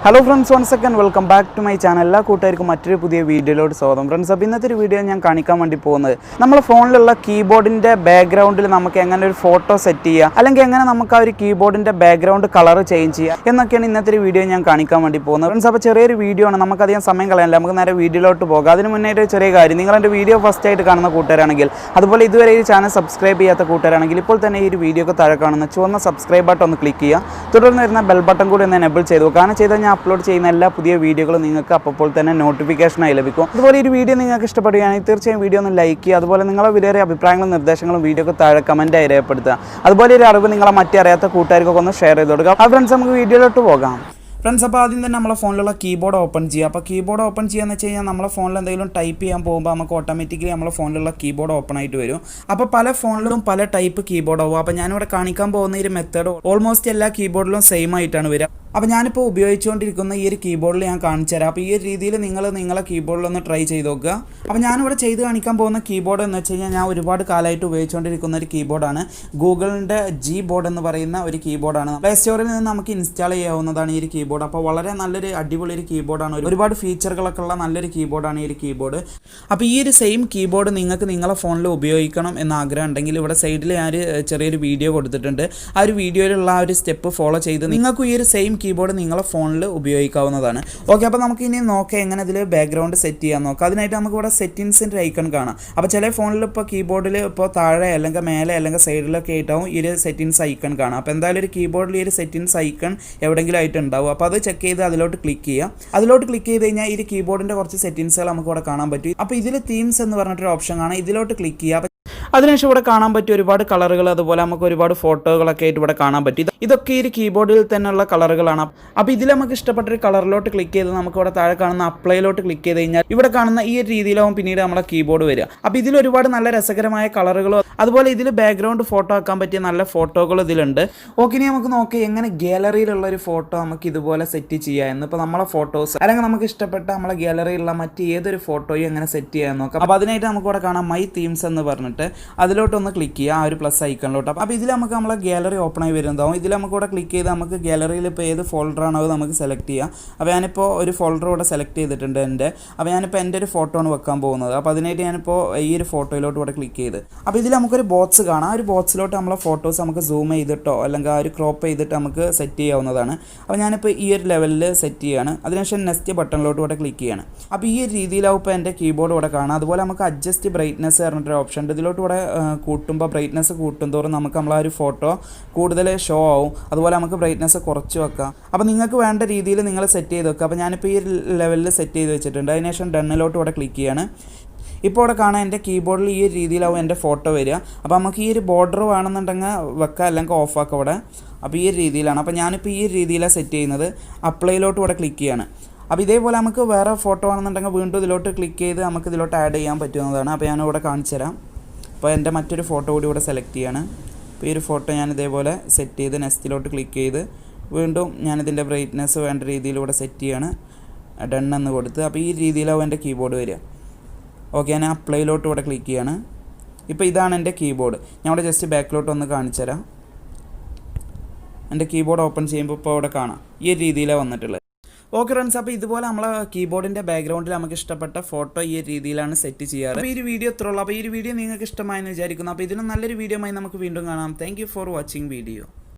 Hello friends, one second welcome back to my channel. എല്ലാ കൂട്ടുകാർക്കും മറ്റൊരു പുതിയ വീഡിയോയിലോട്ട് സ്വാഗതം. ഫ്രണ്ട്സ്, അപ്പോൾ ഇന്നത്തെ ഒരു വീഡിയോ ഞാൻ കാണിക്കാൻ വേണ്ടി പോകുന്നത് നമ്മുടെ ഫോണിലുള്ള കീബോർഡിൻ്റെ ബാക്ക്ഗ്രൗണ്ടിൽ നമുക്ക് എങ്ങനെ ഒരു ഫോട്ടോ സെറ്റ് ചെയ്യുക, അല്ലെങ്കിൽ എങ്ങനെ നമുക്ക് ആ ഒരു കീബോർഡിൻ്റെ ബാക്ക്ഗ്രൗണ്ട് കളർ ചേഞ്ച് ചെയ്യുക എന്നൊക്കെയാണ് ഇന്നത്തെ ഒരു വീഡിയോ ഞാൻ കാണിക്കാൻ വേണ്ടി പോകുന്നത്. ഫ്രണ്ട്സ്, അപ്പോൾ ചെറിയൊരു വീഡിയോ ആണ്, നമുക്കധികം സമയം കളയാനില്ല, നമുക്ക് നേരെ വീഡിയോയിലോട്ട് പോകാം. അതിന് മുന്നേ ചെറിയ കാര്യം, നിങ്ങൾ എൻ്റെ വീഡിയോ ഫസ്റ്റ് ആയിട്ട് കാണുന്ന കൂട്ടുകാരാണെങ്കിൽ, അതുപോലെ ഇതുവരെ ഈ ചാനൽ സബ്സ്ക്രൈബ് ചെയ്യാത്ത കൂട്ടുകാരാണെങ്കിൽ ഇപ്പോൾ തന്നെ ഈ ഒരു വീഡിയോക്ക് താഴെ കാണുന്ന ചുവന്ന സബ്സ്ക്രൈബ് ബട്ടൺ ഒന്ന് ക്ലിക്ക് ചെയ്യുക. തുടർന്ന് വരുന്ന ബെൽ ബട്ടൺ കൂടി ഒന്ന് എനേബിൾ ചെയ്തു. കാരണം ചെയ്താൽ ഞാൻ അപ്ലോഡ് ചെയ്യുന്ന എല്ലാ പുതിയ വീഡിയോകളും നിങ്ങൾക്ക് അപ്പോൾ തന്നെ നോട്ടിഫിക്കേഷനായി ലഭിക്കും. അതുപോലെ ഈ വീഡിയോ നിങ്ങൾക്ക് ഇഷ്ടപ്പെടുകയാണെങ്കിൽ തീർച്ചയായും വീഡിയോ ഒന്ന് ലൈക്ക് ചെയ്യുക. അതുപോലെ നിങ്ങളുടെ വിലയേറിയ അഭിപ്രായങ്ങളും നിർദ്ദേശങ്ങളും വീഡിയോക്ക് താഴെ കമൻറ്റായി രേഖപ്പെടുത്തുക. അതുപോലെ ഒരു അറിവ് നിങ്ങളെ മറ്റേ അറിയാത്ത കൂട്ടുകാർക്കൊക്കെ ഒന്ന് ഷെയർ ചെയ്ത് കൊടുക്കുക. ഫ്രണ്ട്സ്, നമുക്ക് വീഡിയോയിലോട്ട് പോകാം. ഫ്രണ്ട്സ്, അപ്പോൾ ആദ്യം തന്നെ നമ്മളെ ഫോണിലുള്ള കീബോർഡ് ഓപ്പൺ ചെയ്യുക. അപ്പോൾ കീബോർഡ് ഓപ്പൺ ചെയ്യാന്ന് വെച്ച് കഴിഞ്ഞാൽ നമ്മളെ ഫോണിൽ എന്തെങ്കിലും ടൈപ്പ് ചെയ്യാൻ പോകുമ്പോൾ നമുക്ക് ഓട്ടോമാറ്റിക്കലി നമ്മളെ ഫോണിലുള്ള കീബോർഡ് ഓപ്പൺ ആയിട്ട് വരും. അപ്പോൾ പല ഫോണിലും പല ടൈപ്പ് കീബോർഡ് ആവും. അപ്പോൾ ഞാനിവിടെ കാണിക്കാൻ പോകുന്ന ഒരു മെത്തേഡ് ഓൾമോസ്റ്റ് എല്ലാ കീബോർഡിലും സെയിം ആയിട്ടാണ് വരിക. അപ്പോൾ ഞാനിപ്പോൾ ഉപയോഗിച്ചുകൊണ്ടിരിക്കുന്ന ഈ ഒരു കീബോർഡിൽ ഞാൻ കാണിച്ചു തരാം. അപ്പോൾ ഈ ഒരു രീതിയിൽ നിങ്ങളെ കീബോർഡിലൊന്ന് ട്രൈ ചെയ്ത് നോക്കുക. അപ്പോൾ ഞാനിവിടെ ചെയ്ത് കാണിക്കാൻ പോകുന്ന കീബോർഡ് എന്ന് വെച്ച് കഴിഞ്ഞാൽ ഞാൻ ഒരുപാട് കാലമായിട്ട് ഉപയോഗിച്ചുകൊണ്ടിരിക്കുന്ന ഒരു കീബോർഡാണ്. ഗൂഗിളിൻ്റെ ജി ബോർഡ് എന്ന് പറയുന്ന ഒരു കീബോർഡാണ്. പ്ലേ സ്റ്റോറിൽ നിന്ന് നമുക്ക് ഇൻസ്റ്റാൾ ചെയ്യാവുന്നതാണ് ഈ ഒരു കീബോർഡ്. അപ്പോൾ വളരെ നല്ലൊരു അടിപൊളി ഒരു കീബോർഡാണ്, ഒരുപാട് ഫീച്ചറുകളൊക്കെ ഉള്ള നല്ലൊരു കീബോർഡാണ് ഈ ഒരു കീബോർഡ്. അപ്പോൾ ഈ ഒരു സെയിം കീബോർഡ് നിങ്ങൾക്ക് നിങ്ങളെ ഫോണിൽ ഉപയോഗിക്കണം എന്ന ആഗ്രഹം ഉണ്ടെങ്കിൽ ഇവിടെ സൈഡിൽ ഞാൻ ചെറിയൊരു വീഡിയോ കൊടുത്തിട്ടുണ്ട്. ആ ഒരു വീഡിയോയിലുള്ള ആ ഒരു സ്റ്റെപ്പ് ഫോളോ ചെയ്ത് നിങ്ങൾക്ക് ഈ ഒരു സെയിം കീബോർഡ് നിങ്ങളെ ഫോണിൽ ഉപയോഗിക്കാവുന്നതാണ്. ഓക്കെ, അപ്പോൾ നമുക്ക് ഇനി നോക്കാം എങ്ങനെ ഇതിൽ ബാക്ക്ഗ്രൗണ്ട് സെറ്റ് ചെയ്യാൻ നോക്കാം. അതിനായിട്ട് നമുക്ക് ഇവിടെ സെറ്റിങ്സിൻ്റെ ഐക്കൺ കാണാം. അപ്പോൾ ചില ഫോണിൽ ഇപ്പോൾ കീബോർഡിൽ ഇപ്പോൾ താഴെ അല്ലെങ്കിൽ മേലെ അല്ലെങ്കിൽ സൈഡിലൊക്കെ ആയിട്ടാവും ഈ ഒരു സെറ്റിങ്സ് ഐക്കൺ കാണാം. അപ്പോൾ എന്തായാലും ഒരു കീബോർഡിൽ ഈ ഒരു സെറ്റിങ്സ് ഐക്കൺ എവിടെയെങ്കിലും ആയിട്ട് ഉണ്ടാവും. അപ്പോൾ അത് ചെക്ക് ചെയ്ത് അതിലോട്ട് ക്ലിക്ക് ചെയ്യുക. അതിലോട്ട് ക്ലിക്ക് ചെയ്ത് കഴിഞ്ഞാൽ ഈ കീബോർഡിൻ്റെ കുറച്ച് സെറ്റിങ്സുകൾ നമുക്ക് ഇവിടെ കാണാൻ പറ്റും. അപ്പോൾ ഇതിൽ തീംസ് എന്ന് പറഞ്ഞിട്ടൊരു ഓപ്ഷൻ കാണാം, ഇതിലോട്ട് ക്ലിക്ക് ചെയ്യുക. അതിനുശേഷം ഇവിടെ കാണാൻ പറ്റും ഒരുപാട് കളറുകൾ, അതുപോലെ നമുക്ക് ഒരുപാട് ഫോട്ടോകളൊക്കെ ആയിട്ട് ഇവിടെ കാണാൻ പറ്റും. ഇതൊക്കെ ഈ കീബോർഡിൽ തന്നെയുള്ള കളറുകളാണ്. അപ്പോൾ ഇതിൽ നമുക്ക് ഇഷ്ടപ്പെട്ടൊരു കളറിലോട്ട് ക്ലിക്ക് ചെയ്ത് നമുക്ക് ഇവിടെ താഴെ കാണുന്ന അപ്ലൈയിലോട്ട് ക്ലിക്ക് ചെയ്ത് കഴിഞ്ഞാൽ ഇവിടെ കാണുന്ന ഈ ഒരു രീതിയിലാവും പിന്നീട് നമ്മളെ കീബോർഡ് വരിക. അപ്പോൾ ഇതിൽ ഒരുപാട് നല്ല രസകരമായ കളറുകളോ അതുപോലെ ഇതിൽ ബാക്ക്ഗ്രൗണ്ട് ഫോട്ടോ ആക്കാൻ പറ്റിയ നല്ല ഫോട്ടോകൾ ഇതിലുണ്ട്. ഓക്കെ, ഇനി നമുക്ക് നോക്കാം എങ്ങനെ ഗാലറിയിലുള്ള ഒരു ഫോട്ടോ നമുക്ക് ഇതുപോലെ സെറ്റ് ചെയ്യാം എന്ന്. ഇപ്പോൾ നമ്മളെ ഫോട്ടോസ് അല്ലെങ്കിൽ നമുക്ക് ഇഷ്ടപ്പെട്ട നമ്മളെ ഗാലറിയിലുള്ള മറ്റ് ഏതൊരു ഫോട്ടോയും എങ്ങനെ സെറ്റ് ചെയ്യാൻ നോക്കാം. അപ്പോൾ അതിനായിട്ട് നമുക്ക് ഇവിടെ കാണാം മൈ തീംസ് എന്ന് പറഞ്ഞിട്ട് അതിലോട്ടൊന്ന് ക്ലിക്ക് ചെയ്യുക, ആ ഒരു പ്ലസ് ഐക്കണിലോട്ട്. അപ്പോൾ ഇതിൽ നമുക്ക് നമ്മളെ ഗാലറി ഓപ്പൺ ആയി വരുന്നതാവും. ഇതിൽ നമുക്ക് ഇവിടെ ക്ലിക്ക് ചെയ്ത് നമുക്ക് ഗാലറിയിൽ ഇപ്പോൾ ഏത് ഫോൾഡറാണോ അത് നമുക്ക് സെലക്ട് ചെയ്യാം. അപ്പോൾ ഞാനിപ്പോൾ ഒരു ഫോൾഡർ ഇവിടെ സെലക്ട് ചെയ്തിട്ടുണ്ട് എൻ്റെ. അപ്പോൾ ഞാനിപ്പോൾ എൻ്റെ ഒരു ഫോട്ടോ ആണ് വെക്കാൻ പോകുന്നത്. അപ്പോൾ അതിനായിട്ട് ഞാനിപ്പോൾ ഈ ഒരു ഫോട്ടോയിലോട്ട് ഇവിടെ ക്ലിക്ക് ചെയ്ത് അപ്പോൾ ഇതിൽ നമുക്കൊരു ബോക്സ് കാണാം. ആ ഒരു ബോക്സിലോട്ട് നമ്മളെ ഫോട്ടോസ് നമുക്ക് സൂം ചെയ്തിട്ടോ അല്ലെങ്കിൽ ആ ഒരു ക്രോപ്പ് ചെയ്തിട്ട് നമുക്ക് സെറ്റ് ചെയ്യാവുന്നതാണ്. അപ്പോൾ ഞാനിപ്പോൾ ഈ ഒരു ലെവലിൽ സെറ്റ് ചെയ്യുകയാണ്. അതിനുശേഷം നെക്സ്റ്റ് ബട്ടണിലോട്ട് ഇവിടെ ക്ലിക്ക് ചെയ്യണം. അപ്പോൾ ഈ ഒരു രീതിയിലാവും ഇപ്പോൾ എൻ്റെ കീബോർഡ് ഇവിടെ കാണാം. അതുപോലെ നമുക്ക് അഡ്ജസ്റ്റ് ബ്രൈറ്റ്നസ് പറഞ്ഞിട്ടൊരു ഓപ്ഷൻ ഉണ്ട്. ഇതിലോട്ട് ഇവിടെ കൂട്ടുമ്പോൾ ബ്രൈറ്റ്നസ് കൂട്ടുന്തോറും നമുക്ക് നമ്മളെ ഒരു ഫോട്ടോ കൂടുതൽ ഷോ ആവും. അതുപോലെ നമുക്ക് ബ്രൈറ്റ്നസ് കുറച്ച് വെക്കാം. അപ്പോൾ നിങ്ങൾക്ക് വേണ്ട രീതിയിൽ നിങ്ങൾ സെറ്റ് ചെയ്ത് വെക്കുക. അപ്പോൾ ഞാനിപ്പോൾ ഈ ലെവലിൽ സെറ്റ് ചെയ്ത് വെച്ചിട്ടുണ്ട്. അതിനുശേഷം ഡണ്ണിലോട്ട് ഇവിടെ ക്ലിക്ക് ചെയ്യാണ്. ഇപ്പോൾ ഇവിടെ കാണാൻ എൻ്റെ കീബോർഡിൽ ഈ ഒരു രീതിയിലാവും എൻ്റെ ഫോട്ടോ വരിക. അപ്പോൾ നമുക്ക് ഈ ഒരു ബോർഡർ വേണമെന്നുണ്ടെങ്കിൽ വെക്കാം അല്ലെങ്കിൽ ഓഫ് ആക്കാം ഇവിടെ. അപ്പോൾ ഈ ഒരു രീതിയിലാണ്. അപ്പോൾ ഞാനിപ്പോൾ ഈ ഒരു രീതിയിലാണ് സെറ്റ് ചെയ്യുന്നത്. അപ്ലൈയിലോട്ട് ഇവിടെ ക്ലിക്ക് ചെയ്യാണ്. അപ്പോൾ ഇതേപോലെ നമുക്ക് വേറെ ഫോട്ടോ ആണെന്നുണ്ടെങ്കിൽ വീണ്ടും ഇതിലോട്ട് ക്ലിക്ക് ചെയ്ത് നമുക്ക് ഇതിലോട്ട് ആഡ് ചെയ്യാൻ പറ്റുന്നതാണ്. അപ്പോൾ ഞാനിവിടെ കാണിച്ചു തരാം. അപ്പോൾ എൻ്റെ മറ്റൊരു ഫോട്ടോ കൂടി ഇവിടെ സെലക്ട് ചെയ്യാണ്. അപ്പോൾ ഈ ഒരു ഫോട്ടോ ഞാൻ ഇതേപോലെ സെറ്റ് ചെയ്ത് നെക്സ്റ്റിലോട്ട് ക്ലിക്ക് ചെയ്ത് വീണ്ടും ഞാനിതിൻ്റെ ബ്രൈറ്റ്നസ് വേണ്ട രീതിയിലൂടെ സെറ്റ് ചെയ്യാണ്. ഡൺ എന്ന് കൊടുത്ത് അപ്പോൾ ഈ രീതിയിലാവും എൻ്റെ കീബോർഡ് വരിക. ഓക്കെ, ഞാൻ അപ്ലൈയിലോട്ട് ഇവിടെ ക്ലിക്ക് ചെയ്യാണ്. ഇപ്പോൾ ഇതാണ് എൻ്റെ കീബോർഡ്. ഞാൻ ഇവിടെ ജസ്റ്റ് ബാക്കിലോട്ട് ഒന്ന് കാണിച്ചു തരാം. എൻ്റെ കീബോർഡ് ഓപ്പൺ ചെയ്യുമ്പോൾ ഇപ്പോൾ ഇവിടെ കാണാം ഈ ഒരു രീതിയിലാണ് വന്നിട്ടുള്ളത്. ഓക്കെ ഫ്രണ്ട്സ്, അപ്പോൾ ഇതുപോലെ നമ്മളെ കീബോർഡിൻ്റെ ബാക്ക്ഗ്രൗണ്ടിൽ നമുക്ക് ഇഷ്ടപ്പെട്ട ഫോട്ടോ ഈ രീതിയിലാണ് സെറ്റ് ചെയ്യാറ്. അപ്പോൾ ഈ ഒരു വീഡിയോ ഇത്രയുള്ളൂ. അപ്പോൾ ഈ ഒരു വീഡിയോ നിങ്ങൾക്ക് ഇഷ്ടമായെന്ന് വിചാരിക്കുന്നു. അപ്പോൾ ഇതിനും നല്ലൊരു വീഡിയോ ആയി നമുക്ക് വീണ്ടും കാണാം. Thank you for watching video.